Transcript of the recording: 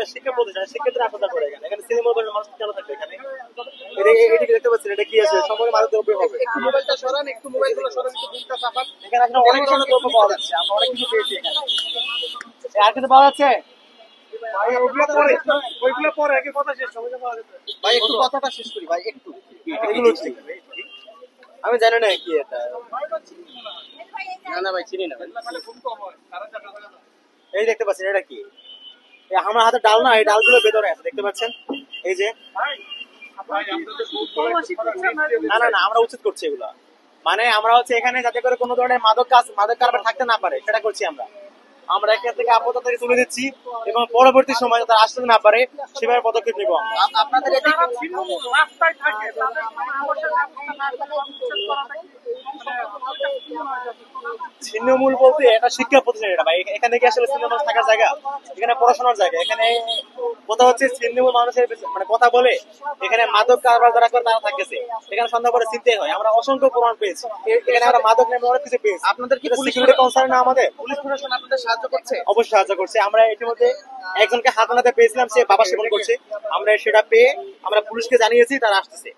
শিক্ষা প্রতিষ্ঠান শিক্ষার্থীরা আসা করে এখানে সিনেমা মানুষ কেন থাকবে এখানে এদিকে দেখতে পাচ্ছেন এটা কি আছে সম্পর্কে মাদক দ্রব্য হবে একটু মোবাইলটা সরান একটু মোবাইলগুলো সরান একটু বুকটা চাপান এখানে আসলে অনেক ধরনের দ্রব্য পাওয়া যাচ্ছে আমরা অনেক কিছু পেয়েছি এখানে আর কিছু পাওয়া যাচ্ছে ওইগুলো পরে আগে কথা শেষ সময় পাওয়া যাচ্ছে ভাই একটু কথাটা শেষ করি ভাই একটু এগুলো আমি জানি না কি এটা না না ভাই চিনি না এই দেখতে পাচ্ছেন এটা কি আমার হাতে ডাল না এই ডালগুলো ভেতরে আছে দেখতে পাচ্ছেন এই যে না না না আমরা উচিত করছি এগুলো মানে আমরা হচ্ছে এখানে যাতে করে কোনো ধরনের মাদক কারবার থাকতে না পারে সেটা করছি আমরা এখান থেকে আপাতত তুলে দিচ্ছি এবং পরবর্তী সময় তারা আসতে না পারে সেভাবে পদক্ষেপ নেব আপনাদের ছিন্নমূল বলতে এটা শিক্ষা প্রতিষ্ঠান এটা ভাই এখানে কি আসলে ছিন্ন মানুষ থাকার জায়গা এখানে পড়াশোনার জায়গা এখানে কথা হচ্ছে ছিন্নমূল মানুষের মানে কথা বলে এখানে মাদক কারবার যারা করে তারা থাকতেছে এখানে সন্ধ্যা করে চিনতে হয় আমরা অসংখ্য প্রমাণ পেয়েছি এখানে আমরা মাদক নেমে অনেক কিছু পেয়েছি আপনাদের কি সিকিউরিটি কনসার্ন না আমাদের পুলিশ প্রশাসন আপনাদের সাহায্য করছে অবশ্যই সাহায্য করছে আমরা ইতিমধ্যে একজনকে হাত নাতে পেয়েছিলাম সে বাবা সেবন করছে আমরা সেটা পেয়ে আমরা পুলিশকে জানিয়েছি তারা আসতেছে